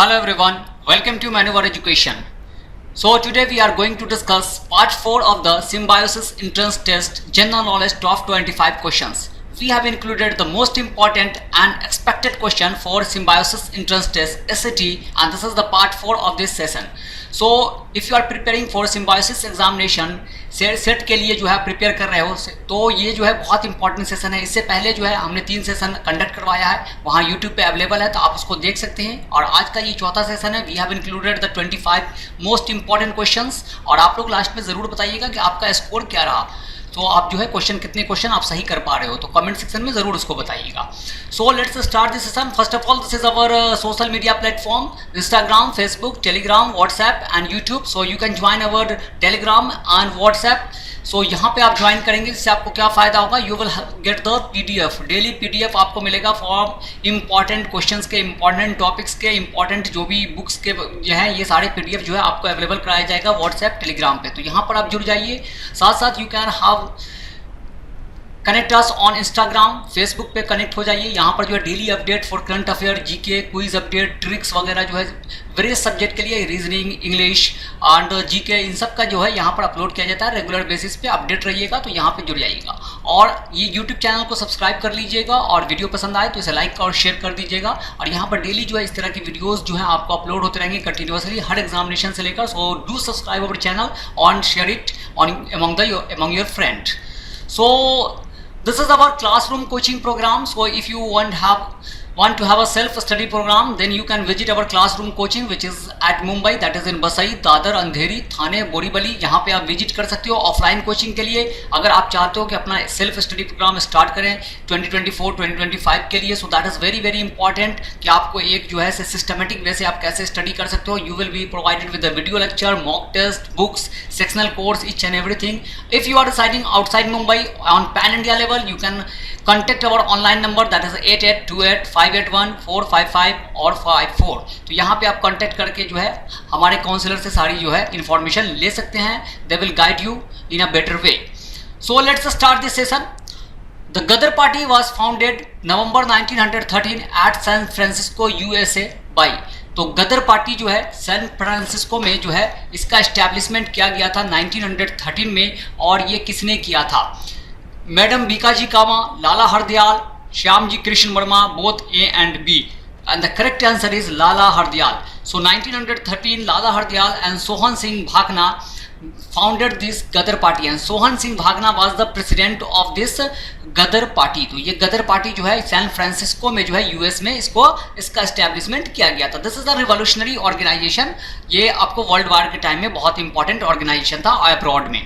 Hello everyone, welcome to Maneuver Education. So today we are going to discuss part 4 of the Symbiosis Entrance Test General Knowledge Top 25 questions. We have included the most important and expected question for Symbiosis Entrance Test SAT, and this is the part 4 of this session. So if you are preparing for Symbiosis examination, set के लिए जो है prepare कर रहे हो तो ये जो है बहुत इंपॉर्टेंट सेशन है। इससे पहले जो है हमने 3 सेशन कंडक्ट करवाया है, वहाँ यूट्यूब पे अवेलेबल है तो आप उसको देख सकते हैं। और आज का ये चौथा सेशन है। We have included the 25 most important questions, और आप लोग लास्ट में ज़रूर बताइएगा कि आपका स्कोर क्या रहा। तो आप जो है कितने क्वेश्चन आप सही कर पा रहे हो, तो कमेंट सेक्शन में ज़रूर उसको बताइएगा। So let's start this session. First of all, this is our social media platform, Instagram, Facebook, Telegram, WhatsApp and YouTube. So you can join our Telegram and WhatsApp. So यहाँ पे आप join करेंगे, जिससे आपको क्या फ़ायदा होगा, you will get the PDF, daily PDF आपको मिलेगा फॉर इंपॉर्टेंट क्वेश्चंस के, इंपॉर्टेंट टॉपिक्स के, इंपॉर्टेंट जो भी बुक्स के जो है ये सारे PDF जो है आपको अवेलेबल कराया जाएगा व्हाट्सएप, टेलीग्राम पे। तो यहाँ पर आप जुड़ जाइए। साथ साथ you can have connect us on Instagram, Facebook पे कनेक्ट हो जाइए। यहाँ पर जो है daily update for current affair, GK, quiz update, tricks वगैरह जो है वेरियस सब्जेक्ट के लिए, रीजनिंग, इंग्लिश एंड जीके, इन सब का जो है यहाँ पर अपलोड किया जाता है। रेगुलर बेसिस पे अपडेट रहिएगा, तो यहाँ पे जुड़ जाइएगा। और ये यूट्यूब चैनल को सब्सक्राइब कर लीजिएगा, और वीडियो पसंद आए तो इसे लाइक और शेयर कर दीजिएगा। और यहाँ पर डेली जो है इस तरह की वीडियोज़ जो है आपको अपलोड होते रहेंगे कंटिन्यूसली, हर एग्जामिनेशन से लेकर। So do subscribe our channel और share it on among your friend. So this is our classroom coaching program. So if you want to have a self-study program, then you can visit our classroom coaching, which is at Mumbai, that is in Basai, Dadar, Andheri, Thane, Borivali. यहाँ पे आप visit कर सकते हो offline coaching के लिए। अगर आप चाहते हो कि अपना सेल्फ स्टडी प्रोग्राम स्टार्ट करें 2024-2025 के लिए, so that is very very important कि आपको एक जो है सिस्टमेटिक वे से आप कैसे स्टडी कर सकते हो। You will be provided with the video lecture, mock test, books, sectional course, each and everything. If you are residing outside Mumbai on pan India level, you can contact our online number, that is 8828-581-455 और 54। तो यहाँ पे आप contact करके जो है हमारे counsellor से सारी जो है इंफॉर्मेशन ले सकते हैं। They will guide you in a better way. So let's start this session. The Ghadar party was founded November 1913 at San Francisco USA by. तो गदर पार्टी जो है सैन फ्रांसिस्को में जो है इसका इस्टेब्लिशमेंट किया गया था 1913 में। और ये किसने किया था? Madam Bhikaiji Cama, Lala Hardayal, Shyam ji Krishna Varma, both A and B, and the correct answer is Lala Hardayal. So 1913 Lala Hardayal and Sohan Singh Bhagna founded this Gadar party, and Sohan Singh Bhagna was the president of this Ghadar party. तो ये गदर party जो है San Francisco में जो है US में इसका establishment किया गया था। This is a revolutionary organisation. ये आपको वर्ल्ड वार के टाइम में बहुत इंपॉर्टेंट ऑर्गेनाइजेशन था अब्रॉड में।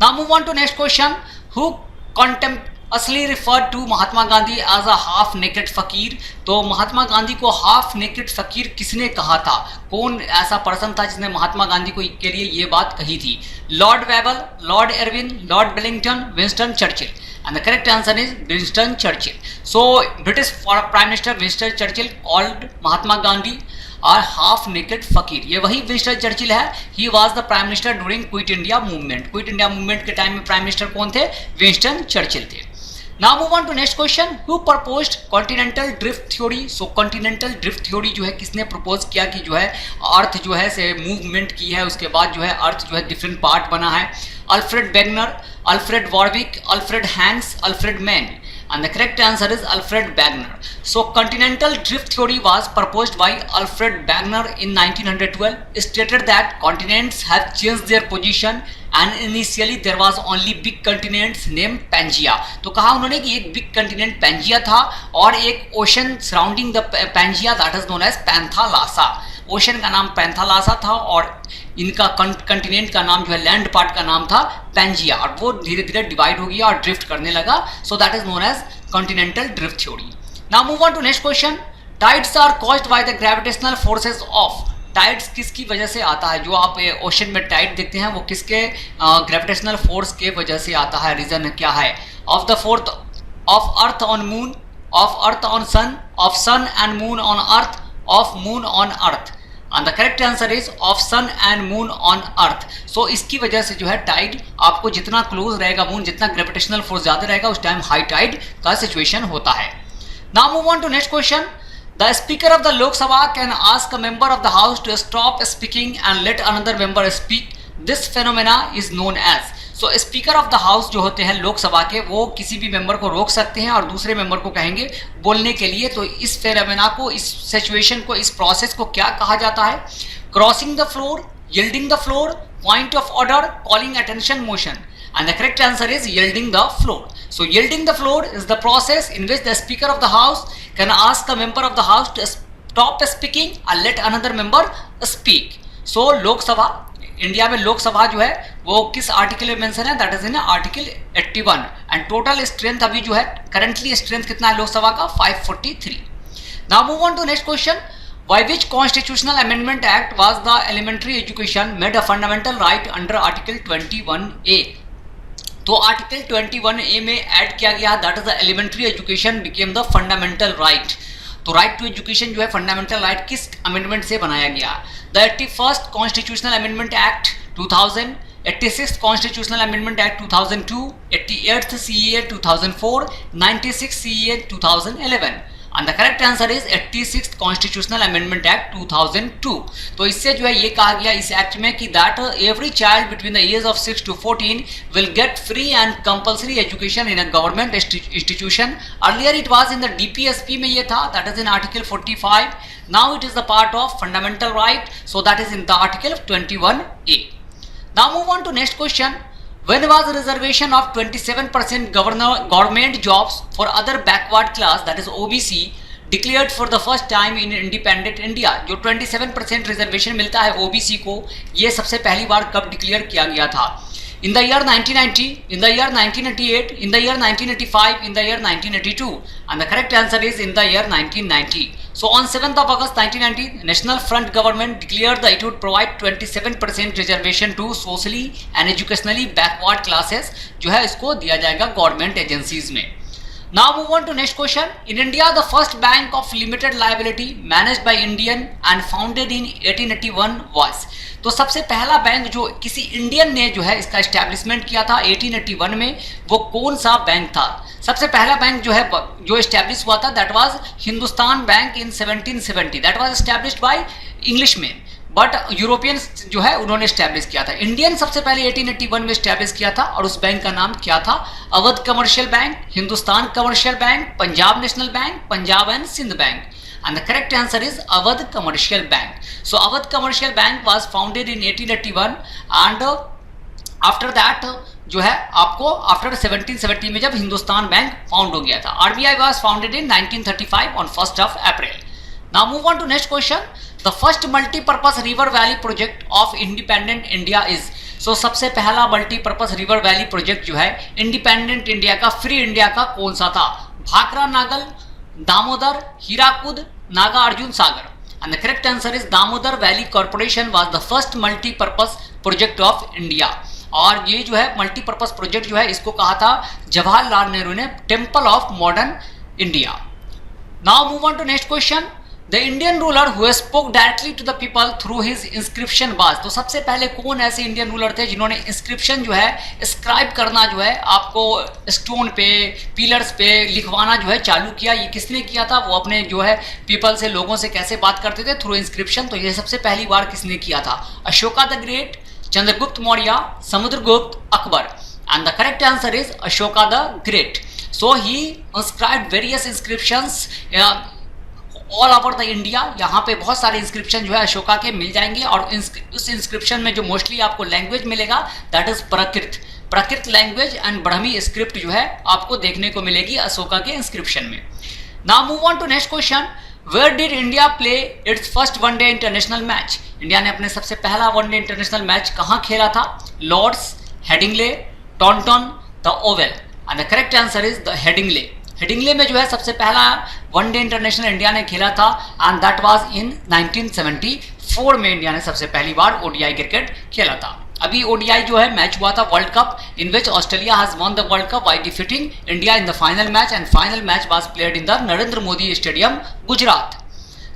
Now move on to next question. Who contemporaneously referred to Mahatma Gandhi as a half naked फकीर? तो महात्मा गांधी को हाफ नेकेड फकीर किसने कहा था? कौन ऐसा पर्सन था जिसने महात्मा गांधी को के लिए ये बात कही थी? Lord Wavell, lord Irwin, lord Wellington, Winston Churchill. And the correct answer is Winston Churchill. So British Prime Minister Winston Churchill called Mahatma Gandhi और हाफ नेकेड फकीर। ये वही विंस्टन चर्चिल है। He was the prime minister during quit India movement. Quit India movement के time में prime minister कौन थे? Winston Churchill थे। Now move on to next question. Who proposed continental drift theory? So continental drift theory जो है किसने propose किया कि जो है अर्थ जो है से मूवमेंट की है, उसके बाद जो है अर्थ जो है डिफरेंट पार्ट बना है? Alfred Wegener, Alfred Warwick, Alfred Hanks, Alfred Mann. And the correct answer is Alfred Wegener. So continental drift theory was proposed by Alfred Wegener in 1912. It stated that continents have changed their position and initially there was only big continents named Pangaea. तो कहा उन्होंने कि एक big continent Pangaea था और एक ocean surrounding the Pangaea that is known as Panthalassa. Ocean का नाम पैंथालासा था और इनका कंटिनेंट का नाम जो है लैंड पार्ट का नाम था पैंजिया, और वो धीरे धीरे डिवाइड हो गया और ड्रिफ्ट करने लगा। So that is known as continental drift theory. Now move on to next question. Tides are caused by the gravitational forces of. Tides किसकी वजह से आता है? जो आप ओशन में टाइड देखते हैं वो किसके ग्रेविटेशनल फोर्स के वजह से आता है? रीजन क्या है? Of the fourth, of earth on moon, of earth on sun, of sun and moon on earth, of moon on earth. And the correct answer is of sun and moon on earth. So इसकी वजह से जो है Tide आपको जितना close रहेगा moon, जितना gravitational force ज़्यादा रहेगा, उस टाइम हाई टाइड का सिचुएशन होता है। Now move on to next question. The Speaker of the Lok Sabha can ask a member of the House to stop speaking and let another member speak. This phenomena is known as. So Speaker of the House जो होते हैं लोकसभा के, वो किसी भी member को रोक सकते हैं और दूसरे मेंबर को कहेंगे बोलने के लिए। तो इस फेनोमेना को, इस सिचुएशन को, इस प्रोसेस को क्या कहा जाता है? Crossing the floor, yielding the floor, point of order, calling attention motion. And the correct answer is yielding the floor. So yielding the floor is the process in which the Speaker of the House can ask a member of the House to stop speaking and let another member speak. So Lok Sabha, India में लोकसभा जो है वो किस article में mention है? That is in article 81। And total strength अभी जो है, करंटली स्ट्रेंथ कितना है लोकसभा का? 543। Now move on to next question. By which constitutional amendment act was the elementary education made a fundamental right under Article 21A? तो article 21A में add किया गया, that is the elementary education became the fundamental right. तो right to education जो है fundamental right किस amendment से बनाया गया? The 81st constitutional amendment act 2000, 86th constitutional amendment act 2002, 88th CEA 2004, 96th CEA 2011। And the correct answer is 86th Constitutional Amendment Act 2002। तो इससे जो है ये कहा गया इस एक्ट में कि that every child between the ages of 6 to 14 will get free and compulsory education in a government institution। Earlier it was in the DPSP में ये था, that is in Article 45। Now it is the part of fundamental right, so that is in the Article 21A। Now move on to next question। When was reservation of 27% government jobs for other backward class, that is OBC, declared for the first time in independent India? जो 27% reservation मिलता है OBC को, ये सबसे पहली बार कब declare किया गया था? In the year 1990, in the year 1988, in the year 1985, in the year 1982, and the correct answer is in the year 1990. So on 7th of August 1990, National Front government declared that it would provide 27% reservation to socially and educationally backward classes, जो है इसको दिया जाएगा government agencies में। Now move on to next question। In India, the first bank of limited liability managed by Indian and founded in 1881 was। तो सबसे पहला bank जो किसी इंडियन ने जो है इसका एस्टैब्लिशमेंट किया था 1881 में, वो कौन सा बैंक था? सबसे पहला बैंक जो है जो एस्टैब्लिश हुआ था that was Hindustan bank in 1770। That was established bye Englishman, but Europeans जो है उन्होंने एस्टैब्लिश किया था। इंडियन सबसे पहले 1881 में एस्टैब्लिश किया था और उस बैंक का नाम क्या था? Awadh commercial bank, Hindustan commercial bank, Punjab national bank, Punjab and Sind bank. And the correct answer is Awadh Commercial Bank. So Awadh Commercial Bank was founded in 1881 and after that जो है आपको आफ्टर 1770 में जब हिंदुस्तान बैंक फाउंड हो गया था। RBI was founded in 1935 on 1st of April। Now move on to next question। The first multi-purpose river valley project of independent India is। So सबसे पहला multi-purpose river valley project जो है independent India का, free India का कौन सा था? भाखरा नागल, दामोदर, हीराकुद, नागा अर्जुन सागर। And the correct answer is Damodar Valley Corporation was the first multi-purpose project of India। और ये जो है मल्टीपर्पज प्रोजेक्ट जो है इसको कहा था जवाहरलाल नेहरू ने temple of modern India. Now move on to next question. The Indian ruler who spoke directly to the people through his inscription was. तो सबसे पहले कौन ऐसे इंडियन रूलर थे जिन्होंने इंस्क्रिप्शन जो है स्क्राइब करना जो है आपको स्टोन पे, पिलर्स पे लिखवाना जो है चालू किया? ये किसने किया था? वो अपने जो है पीपल से, लोगों से कैसे बात करते थे? Through inscription. तो ये सबसे पहली बार किसने किया था? Ashoka the great, Chandragupta Maurya, Samudragupta, Akbar. And the correct answer is Ashoka the great. So he inscribed various inscriptions all over the India. यहाँ पे बहुत सारे इंस्क्रिप्शन जो है अशोका के मिल जाएंगे और उस इंस्क्रिप्शन में जो मोस्टली आपको लैंग्वेज मिलेगा that is Prakrit language and Brahmi script जो है आपको देखने को मिलेगी अशोका के इंस्क्रिप्शन में। Now move on to next question. Where did India play its first one day international match? India ने अपने सबसे पहला वनडे इंटरनेशनल मैच कहाँ खेला था? Lord's, Headingley, Taunton, the Oval. And the correct answer is the Headingley. Headingley में जो है सबसे पहला वनडे इंटरनेशनल इंडिया ने खेला था एंड दैट वाज इन 1974 में इंडिया ने सबसे पहली बार ओडीआई क्रिकेट खेला था। अभी ओडीआई जो है मैच हुआ था world cup in which Australia has won the world cup by defeating India in the final match and final match was played in the Narendra Modi stadium, Gujarat.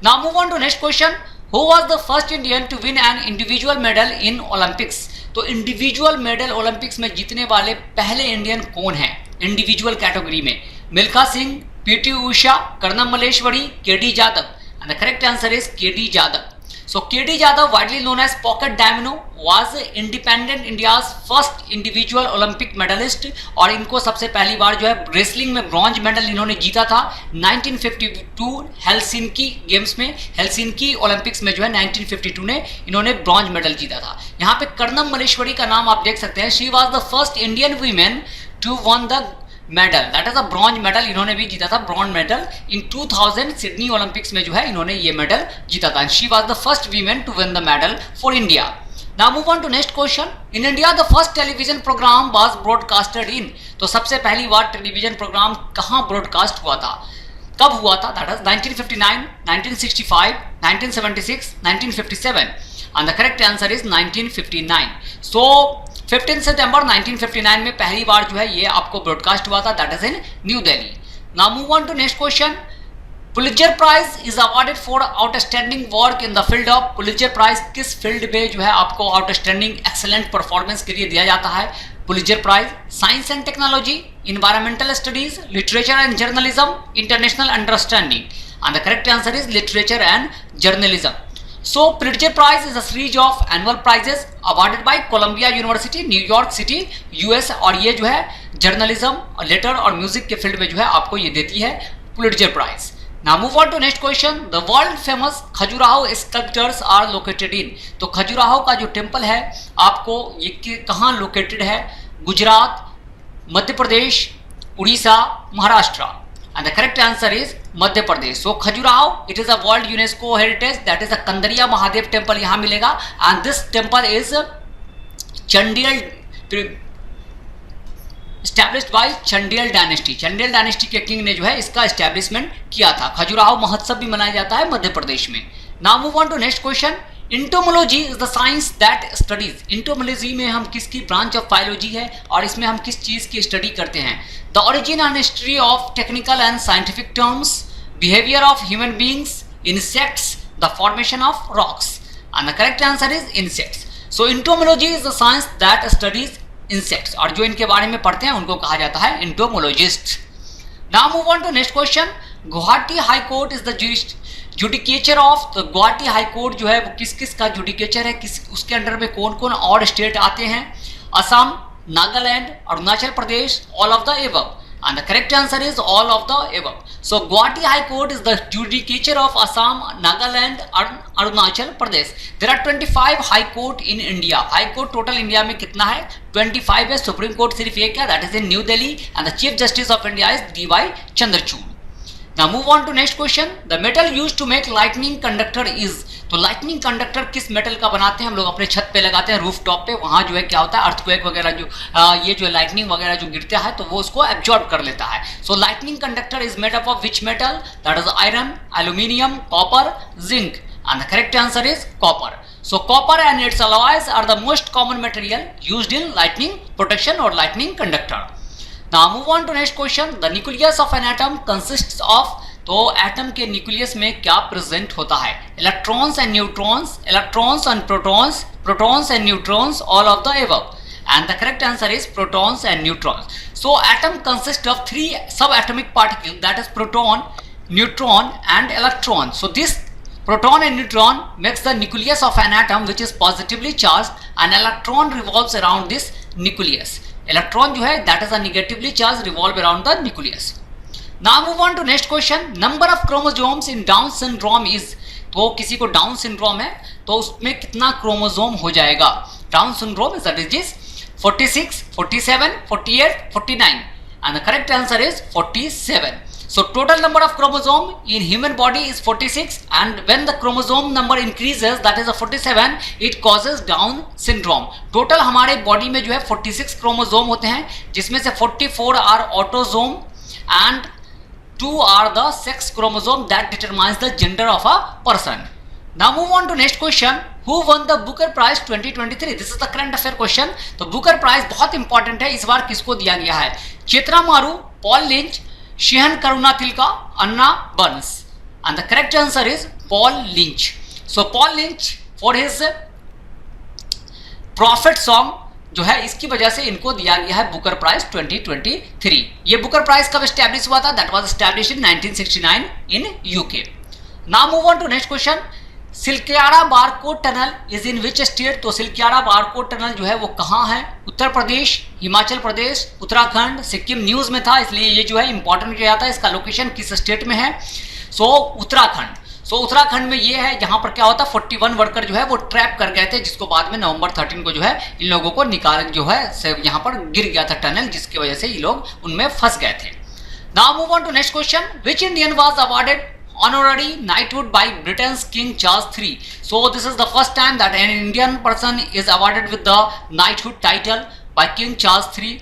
Now move on to next question. Who was the first Indian to win an individual medal in Olympics? तो individual medal Olympics में जीतने वाले पहले Indian कौन है individual category में? Milkha Singh, PT Usha, Karnam Malleswari, KD Jadhav, and the correct answer is KD Jadhav. So KD Jadhav, widely known as Pocket Domino, was independent India's first individual Olympic medalist और इनको सबसे पहली बार जो है रेसलिंग में ब्रॉन्ज मेडल इन्होंने जीता था 1952 हेलसिंकी गेम्स में, हेलसिंकी ओलंपिक्स में जो है 1952 ने इन्होंने ब्रॉन्ज मेडल जीता था। यहाँ पे कर्णम मल्लेश्वरी का नाम आप देख सकते हैं, she was the first Indian women to won the medal, that is a bronze medal, इन्होंने भी जीता था bronze medal in 2000 Sydney Olympics में जो है इन्होंने ये मेडल जीता था। She was the first women to win the medal for India. Now move on to next question. In India the first television program was broadcasted in, तो सबसे पहली बार टेलीविजन प्रोग्राम कहाँ ब्रॉडकास्ट हुआ था, कब हुआ था? That is 1959, 1965, 1976, 1957 and the correct answer is 1959। सो 15 सितंबर 1959 में पहली बार जो है ये आपको ब्रॉडकास्ट हुआ था, that is in New Delhi. Now move on to next question. Pulitzer prize is awarded for outstanding work in the field of, Pulitzer prize किस फील्ड में जो है आपको आउटस्टैंडिंग एक्सेलेंट परफॉर्मेंस के लिए दिया जाता है? Pulitzer prize science and technology, environmental studies, literature and journalism, international understanding and the correct answer is literature and journalism. So Pulitzer Prize is a series of annual prizes awarded by Columbia University, New York City, US और ये जो है journalism और letter और music के field में जो है आपको ये देती है Pulitzer Prize। Now move on to next question. The world famous Khajuraho sculptures are located in, तो खजुराहो का जो टेम्पल है आपको ये कहाँ लोकेटेड है? Gujarat, Madhya Pradesh, Orissa, Maharashtra and the correct answer is Madhya Pradesh. So Khajuraho it is a world UNESCO heritage, that is a Kandariya Mahadev temple यहाँ मिलेगा and this temple is Chandel established by Chandel dynasty, Chandel dynasty के किंग ने जो है इसका एस्टेब्लिशमेंट किया था। खजुराहो महोत्सव भी मनाया जाता है मध्य प्रदेश में। Now move on to next question. Entomology is the science that studies, entomology में हम किसकी ब्रांच ऑफ बायोलॉजी है और इसमें हम किस चीज की स्टडी करते हैं? The origin and history of technical and scientific terms, behaviour of human beings, insects, the formation of rocks and the correct answer is insects. So entomology is the science that studies insects और जो इनके बारे में पढ़ते हैं उनको कहा जाता है entomologist. Now move on to next question. Guwahati high court is the judicature of, तो गुवाहाटी हाई कोर्ट जो है वो किस किस का जुडिकेचर है, किस उसके अंडर में कौन कौन और स्टेट आते हैं? Assam, Nagaland, Arunachal Pradesh, all of the above and the correct answer is all of the above. So Guwahati high court is the judicature of Assam, Nagaland, Arunachal Pradesh. There are 25 high court in India, high court total India में कितना है? 25 है। Supreme court सिर्फ एक है, that is in New Delhi and the chief justice of India is DY Chandrachud. Now move on to next question. The metal used to make lightning conductor is, तो lightning conductor किस metal का बनाते हैं? हम लोग अपने छत पे लगाते हैं, रूफ टॉप पे, वहाँ जो है क्या होता है अर्थक्वेक वगैरह जो ये जो लाइटनिंग वगैरह जो गिरता है तो वो उसको एब्जॉर्ब कर लेता है। So lightning conductor is made up of which metal? That is iron, aluminium, copper, zinc and the correct answer is copper. So copper and its alloys are the most common material used in lightning protection or lightning conductor. Now move on to next question. The nucleus of an atom consists of, तो atom के nucleus में क्या present होता है? Electrons and neutrons, electrons and protons, protons and neutrons, all of the above and the correct answer is protons and neutrons. So atom consist of 3 सब atomic particle, that is proton, neutron and electron. So this proton and neutron makes the nucleus of an atom which is positively charged and electron revolves around this nucleus. Electron जो है that is a negatively charged revolve around the nucleus. Now move on to next question. Number of chromosomes in Down syndrome is, तो किसी को down syndrome है तो उसमें कितना chromosome हो जाएगा? Down syndrome is a disease 46, 47, 48, 49 and the correct answer is 47. So total number of chromosome in human body is 46 and when the chromosome number increases that is a 47 it causes Down syndrome. Total हमारे body में जो है 46 chromosome होते हैं जिसमें से 44 are autosome and 2 are the sex chromosome that determines the gender of a person. Now move on to next question. Who won the Booker Prize 2023? This is the current affair question. तो Booker Prize बहुत important है, इस बार किसको दिया गया है? चित्रा मारू, Paul lynch, Shehan Karunatilka, Anna Burns and the correct answer is Paul Lynch. So Paul Lynch for his prophet song जो है इसकी वजह से इनको दिया गया है बुकर प्राइज 2023। ये बुकर प्राइज कब स्टैब्लिश हुआ था? That was established in 1969 in UK. Now move on to next question. Silkyara Barkot tunnel is in which state? तो सिलक्यारा बारकोड टनल जो है वो कहाँ है? उत्तर प्रदेश, हिमाचल प्रदेश, उत्तराखंड, सिक्किम। न्यूज में था इसलिए ये जो है इंपॉर्टेंट किया जाता है, इसका लोकेशन किस स्टेट में है? सो उत्तराखंड। उत्तराखंड में ये है जहां पर क्या होता है 41 वर्कर जो है वो ट्रैप कर गए थे, जिसको बाद में नवंबर 13 को जो है इन लोगों को निकाल जो है यहाँ पर गिर गया था टनल, जिसकी वजह से ये लोग उनमें फंस गए थे। Now move on to next question. Which Indian was awarded honorary knighthood by Britain's King Charles III? So this is the first time that an Indian person is awarded with the knighthood title by King Charles III.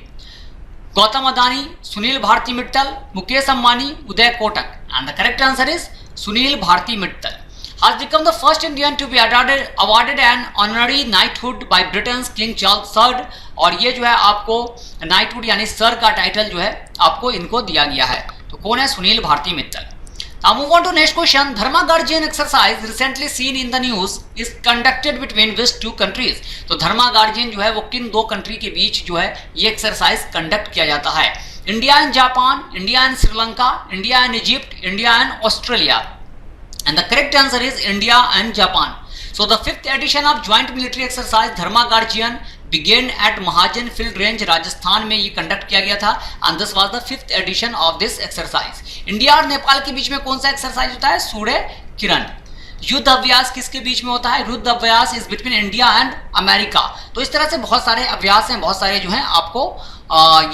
Gautam Adani, Sunil Bharti Mittal, Mukesh Ambani, Uday Kotak, and the correct answer is Sunil Bharti Mittal has become the first Indian to be awarded an honorary knighthood by Britain's King Charles III. और ये जो है आपको knighthood यानी sir का title जो है आपको इनको दिया गया है। तो कौन है? Sunil Bharti Mittal. Now move on to next question. Dharma Guardian exercise recently seen in the news is conducted between which two countries? तो धर्मा गार्जियन जो है वो किन दो कंट्री के बीच जो है ये एक्सरसाइज कंडक्ट किया जाता है? India and Japan, India and Sri Lanka, India and Egypt, India and Australia. And the correct answer is India and Japan. So the fifth edition of joint military exercise Dharma Guardian began at Mahajan Field Range, Rajasthan में ये conduct किया गया था and this was the fifth edition of this exercise. India और नेपाल के बीच में कौन सा एक्सरसाइज होता है? सूर्य किरण। युद्ध अभ्यास किसके बीच में होता है? युद्ध अभ्यास is between India and America. तो इस तरह से बहुत सारे अभ्यास हैं, बहुत सारे जो हैं आपको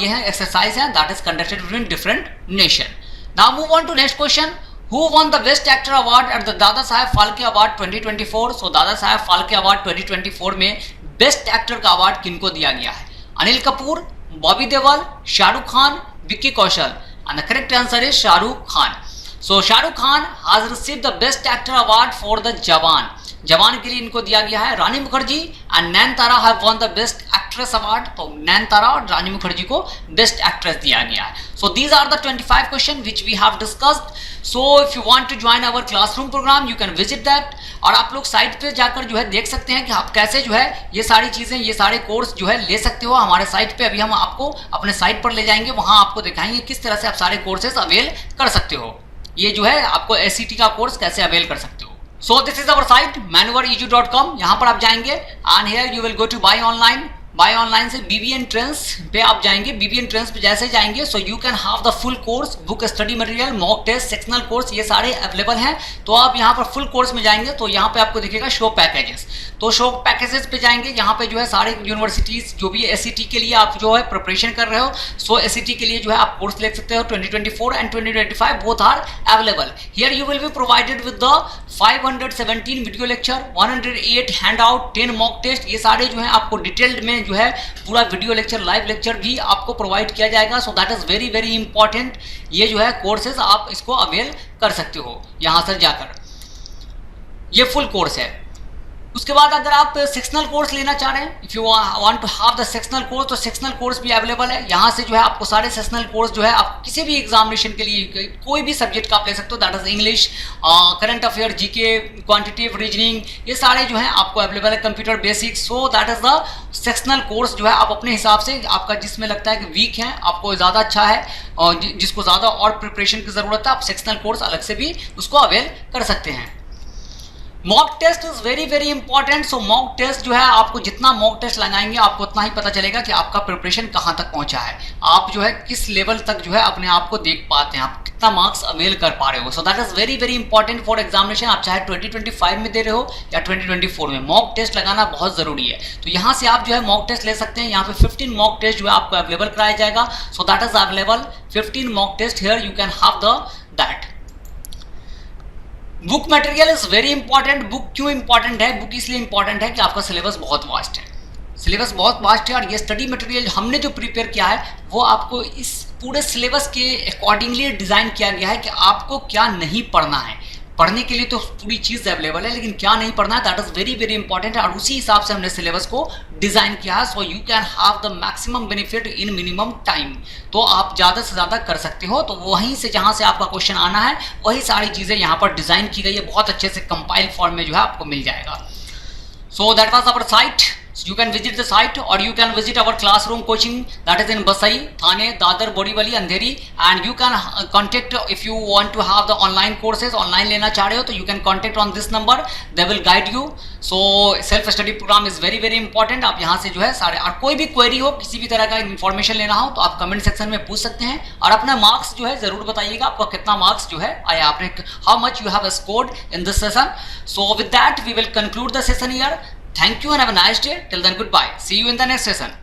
ये है एक्सरसाइज है that is conducted between different nation. Now move on to next question. Who won the Best Actor Award at the Dada Saheb Phalke award 2024? So Dada Saheb Phalke award 2024 में बेस्ट एक्टर का अवार्ड किनको दिया गया है? Anil Kapoor, Bobby Deol, Shahrukh Khan, Vicky Kaushal. And the correct answer is Shahrukh Khan. So Shahrukh Khan has received the best actor award for the Jawan. Jawan के लिए इनको दिया गया है। Rani Mukherjee and Nayanthara have won the best actress award. तो नयनतारा और रानी मुखर्जी को बेस्ट एक्ट्रेस दिया गया है। So these are the 25 question which we have discussed. So if you want to join our classroom program you can visit that. और आप लोग site पे जाकर जो है देख सकते हैं कि आप कैसे जो है ये सारी चीज़ें, ये सारे कोर्स जो है ले सकते हो हमारे साइट पे। अभी हम आपको अपने साइट पर ले जाएंगे, वहाँ आपको दिखाएंगे किस तरह से आप सारे कोर्सेज अवेल कर सकते हो। ये जो है आपको SCT का कोर्स कैसे अवेल कर सकते हो। So this is our site manuveredu.com। यहाँ पर आप जाएंगे and here you will go to buy online. Buy online से BB एंट्रेंस पे आप जाएंगे। BB एंट्रेंस पे जैसे जाएंगे so you can have the full course, book study material, mock test, sectional course, ये सारे अवेलेबल हैं। तो आप यहाँ पर फुल कोर्स में जाएंगे तो यहाँ पे आपको दिखेगा शो पैकेजेस। तो शो पैकेजेस पे जाएंगे, यहाँ पे जो है सारे यूनिवर्सिटीज जो भी SCT के लिए आप जो है प्रिपरेशन कर रहे हो, सो SCT के लिए जो है आप कोर्स ले सकते हो। 2024 and 2025 both are available. Here you will be provided with the 517 video lecture, 108 hand out, 10 mock test. ये सारे जो है आपको डिटेल्ड में जो है पूरा वीडियो लेक्चर, लाइव लेक्चर भी आपको प्रोवाइड किया जाएगा। So that is very very important. ये जो है कोर्सेज आप इसको अवेल कर सकते हो यहाँ से जाकर। ये फुल कोर्स है। उसके बाद अगर आप सेक्शनल कोर्स लेना चाह रहे हैं, if you want to have the sectional course, तो सेक्शनल कोर्स भी अवेलेबल है। यहाँ से जो है आपको सारे सेक्शनल कोर्स जो है आप किसी भी एग्जामिनेशन के लिए कोई भी सब्जेक्ट का आप ले सकते हो। That is English, current affair, GK, quantitative reasoning, ये सारे जो है आपको अवेलेबल है। Computer basics. So that is the sectional course जो है आप अपने हिसाब से, आपका जिसमें लगता है कि वीक है, आपको ज़्यादा अच्छा है और जिसको ज़्यादा और प्रिपरेशन की ज़रूरत है, आप सेक्शनल कोर्स अलग से भी उसको अवेल कर सकते हैं। Mock test is very very important. So mock test जो है आपको जितना मॉक टेस्ट लगाएंगे आपको उतना ही पता चलेगा कि आपका प्रिपरेशन कहाँ तक पहुँचा है, आप जो है किस लेवल तक जो है अपने आप को देख पाते हैं, आप कितना मार्क्स अवेल कर पा रहे हो। सो that is very very important for examination. आप चाहे 2025 में दे रहे हो या 2024 में, मॉक टेस्ट लगाना बहुत ज़रूरी है। तो यहाँ से आप जो है मॉक टेस्ट ले सकते हैं। यहाँ पे 15 मॉक टेस्ट जो है आपको अवेलेबल कराया जाएगा। So that is available 15 mock test. Here you can have the that. Book material is very important. Book क्यों इंपॉर्टेंट है? बुक इसलिए इंपॉर्टेंट है कि आपका सिलेबस बहुत वास्ट है। सिलेबस बहुत वास्ट है और ये स्टडी मटेरियल हमने जो प्रिपेयर किया है वो आपको इस पूरे सिलेबस के अकॉर्डिंगली डिज़ाइन किया गया है कि आपको क्या नहीं पढ़ना है। पढ़ने के लिए तो पूरी चीज़ अवेलेबल है, लेकिन क्या नहीं पढ़ना है that is very very important है। और उसी हिसाब से हमने सिलेबस को डिज़ाइन किया है। सो you can have the maximum benefit in minimum time. तो आप ज़्यादा से ज़्यादा कर सकते हो। तो वहीं से जहाँ से आपका क्वेश्चन आना है वही सारी चीज़ें यहाँ पर डिज़ाइन की गई है। बहुत अच्छे से कंपाइल फॉर्म में जो है आपको मिल जाएगा। So that was our site So you can visit the site or you can visit our classroom coaching that is in Basai, Thane, Dadar, Borivali, Andheri, and you can contact if you want to have the online courses, online लेना चाह रहे हो तो you can contact on this number, they will guide you. So self study program is very very important. आप यहाँ से जो है सारे, और कोई भी क्वेरी हो, किसी भी तरह का इन्फॉर्मेशन लेना हो तो आप कमेंट सेक्शन में पूछ सकते हैं और अपना मार्क्स जो है जरूर बताइएगा, आपको कितना मार्क्स जो है आया, आपने how much you have scored in this session. So with that we will conclude the session here. Thank you and have a nice day. Till then, goodbye. See you in the next session.